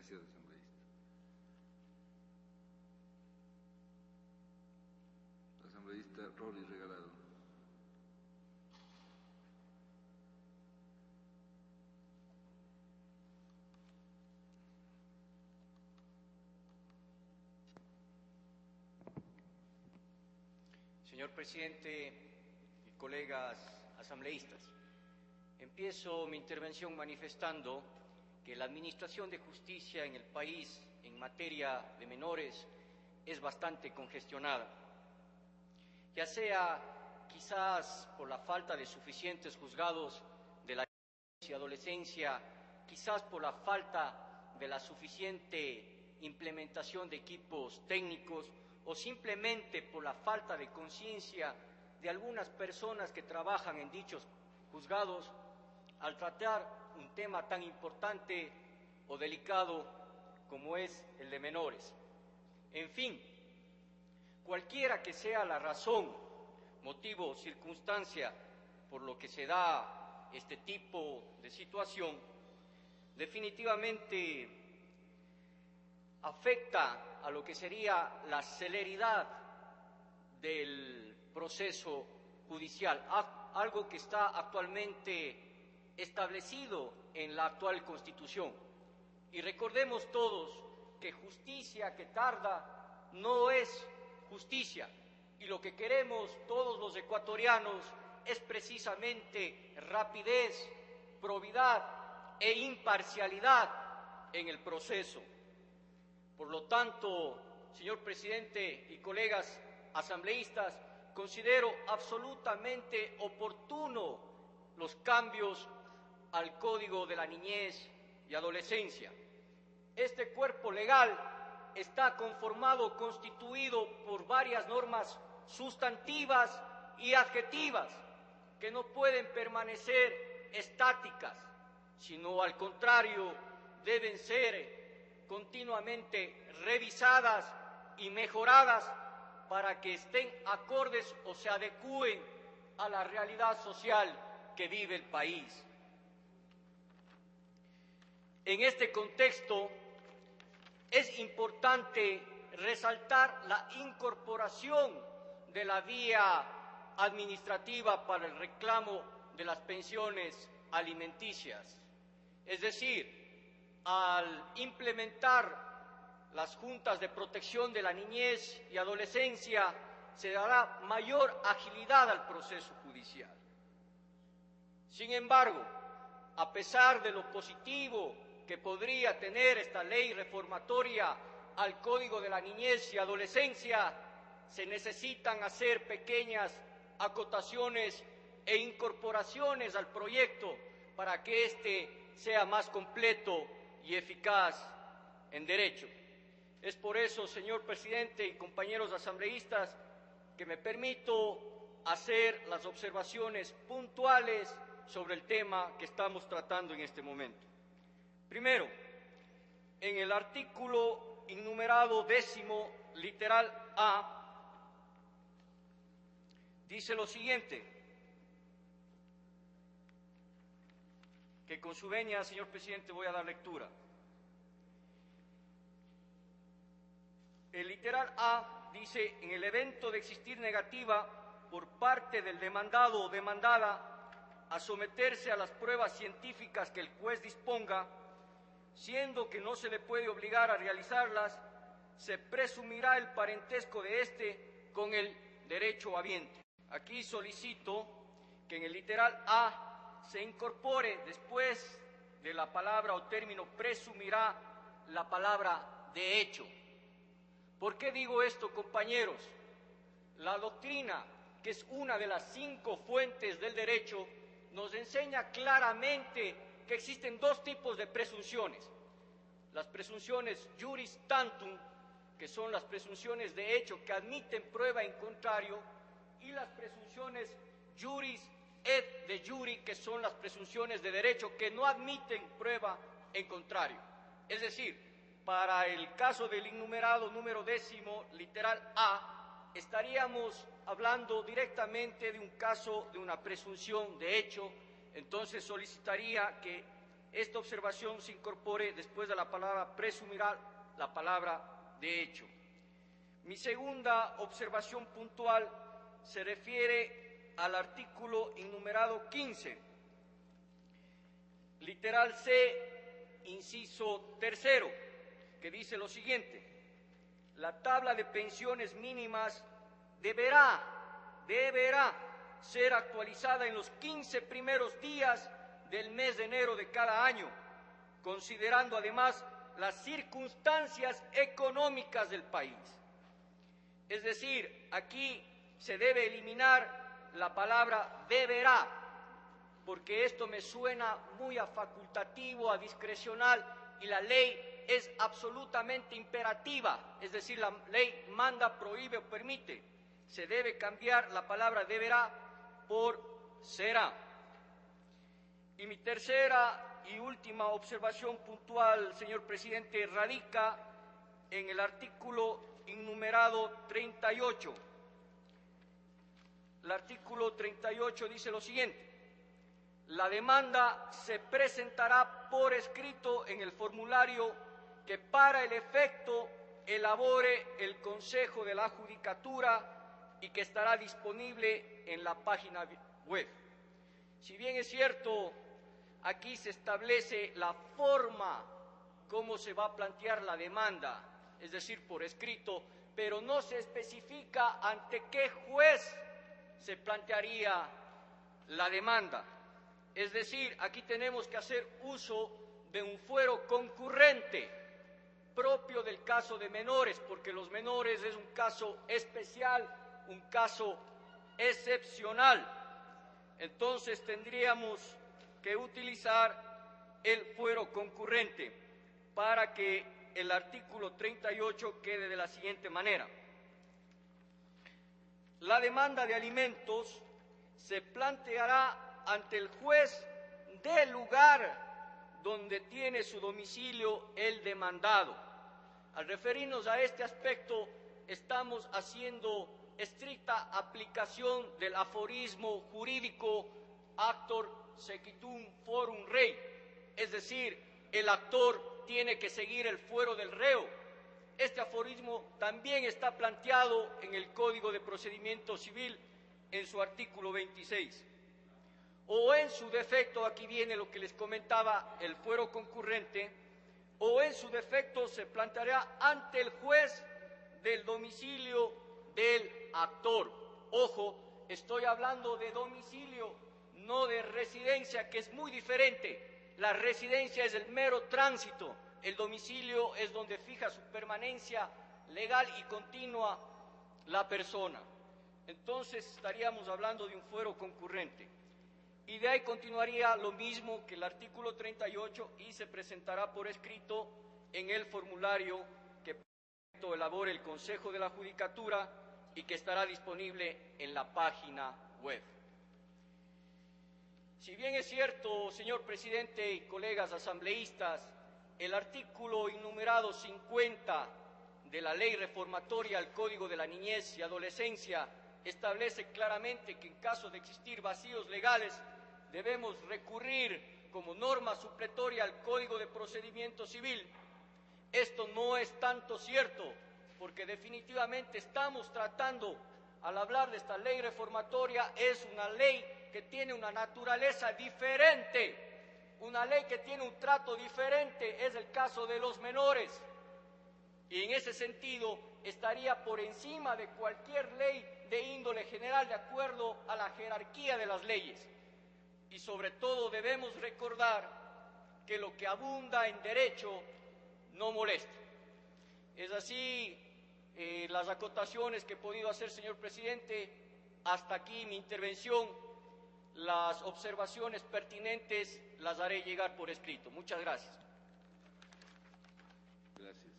Gracias, asambleísta. Asambleísta Rory Regalado. Señor presidente y colegas asambleístas, empiezo mi intervención manifestando que la administración de justicia en el país en materia de menores es bastante congestionada, ya sea quizás por la falta de suficientes juzgados de la niñez y adolescencia, quizás por la falta de la suficiente implementación de equipos técnicos o simplemente por la falta de conciencia de algunas personas que trabajan en dichos juzgados al tratar un tema tan importante o delicado como es el de menores. En fin, cualquiera que sea la razón, motivo o circunstancia por lo que se da este tipo de situación, definitivamente afecta a lo que sería la celeridad del proceso judicial, algo que está actualmente establecido en la actual Constitución. Y recordemos todos que justicia que tarda no es justicia, y lo que queremos todos los ecuatorianos es precisamente rapidez, probidad e imparcialidad en el proceso. Por lo tanto, señor presidente y colegas asambleístas, considero absolutamente oportuno los cambios al Código de la Niñez y Adolescencia. Este cuerpo legal está constituido por varias normas sustantivas y adjetivas que no pueden permanecer estáticas, sino al contrario, deben ser continuamente revisadas y mejoradas para que estén acordes o se adecúen a la realidad social que vive el país. En este contexto, es importante resaltar la incorporación de la vía administrativa para el reclamo de las pensiones alimenticias. Es decir, al implementar las juntas de protección de la niñez y adolescencia, se dará mayor agilidad al proceso judicial. Sin embargo, a pesar de lo positivo que podría tener esta ley reformatoria al Código de la Niñez y Adolescencia, se necesitan hacer pequeñas acotaciones e incorporaciones al proyecto para que éste sea más completo y eficaz en derecho. Es por eso, señor presidente y compañeros asambleístas, que me permito hacer las observaciones puntuales sobre el tema que estamos tratando en este momento. Primero, en el artículo innumerado 10º, literal A, dice lo siguiente, que con su venia, señor presidente, voy a dar lectura. El literal A dice: en el evento de existir negativa por parte del demandado o demandada a someterse a las pruebas científicas que el juez disponga, siendo que no se le puede obligar a realizarlas, se presumirá el parentesco de éste con el derecho habiente. Aquí solicito que en el literal A se incorpore, después de la palabra o término presumirá, la palabra de hecho. ¿Por qué digo esto, compañeros? La doctrina, que es una de las 5 fuentes del derecho, nos enseña claramente que existen 2 tipos de presunciones. Las presunciones juris tantum, que son las presunciones de hecho que admiten prueba en contrario, y las presunciones juris et de juri, que son las presunciones de derecho que no admiten prueba en contrario. Es decir, para el caso del innumerado número 10º, literal A, estaríamos hablando directamente de un caso de una presunción de hecho. Entonces solicitaría que esta observación se incorpore después de la palabra presumirá la palabra de hecho. Mi segunda observación puntual se refiere al artículo enumerado 15, literal C, inciso tercero, que dice lo siguiente: la tabla de pensiones mínimas deberá ser actualizada en los 15 primeros días del mes de enero de cada año, considerando además las circunstancias económicas del país. Es decir, aquí se debe eliminar la palabra deberá, porque esto me suena muy a facultativo, a discrecional, y la ley es absolutamente imperativa, es decir, la ley manda, prohíbe o permite. Se debe cambiar la palabra deberá por será. Y mi tercera y última observación puntual, señor presidente, radica en el artículo enumerado 38. El artículo 38 dice lo siguiente: la demanda se presentará por escrito en el formulario que para el efecto elabore el Consejo de la Judicatura y que estará disponible en la página web. Si bien es cierto, aquí se establece la forma cómo se va a plantear la demanda, es decir, por escrito, pero no se especifica ante qué juez se plantearía la demanda. Es decir, aquí tenemos que hacer uso de un fuero concurrente propio del caso de menores, porque los menores es un caso especial, un caso excepcional. Entonces tendríamos que utilizar el fuero concurrente para que el artículo 38 quede de la siguiente manera: la demanda de alimentos se planteará ante el juez del lugar donde tiene su domicilio el demandado. Al referirnos a este aspecto, estamos haciendo estricta aplicación del aforismo jurídico actor sequitur forum rei, es decir, el actor tiene que seguir el fuero del reo. Este aforismo también está planteado en el Código de Procedimiento Civil en su artículo 26. O en su defecto, aquí viene lo que les comentaba, el fuero concurrente, o en su defecto se planteará ante el juez del domicilio del actor. Ojo, estoy hablando de domicilio, no de residencia, que es muy diferente. La residencia es el mero tránsito, el domicilio es donde fija su permanencia legal y continua la persona. Entonces estaríamos hablando de un fuero concurrente. Y de ahí continuaría lo mismo que el artículo 38 y se presentará por escrito en el formulario que elabore el Consejo de la Judicatura y que estará disponible en la página web. Si bien es cierto, señor presidente y colegas asambleístas, el artículo enumerado 50 de la Ley Reformatoria al Código de la Niñez y Adolescencia establece claramente que en caso de existir vacíos legales debemos recurrir como norma supletoria al Código de Procedimiento Civil. Esto no es tanto cierto, porque definitivamente estamos tratando, al hablar de esta ley reformatoria, es una ley que tiene una naturaleza diferente, una ley que tiene un trato diferente, es el caso de los menores. Y en ese sentido estaría por encima de cualquier ley de índole general de acuerdo a la jerarquía de las leyes. Y sobre todo debemos recordar que lo que abunda en derecho no molesta. Es así las acotaciones que he podido hacer, señor presidente. Hasta aquí mi intervención. Las observaciones pertinentes las haré llegar por escrito. Muchas gracias. Gracias.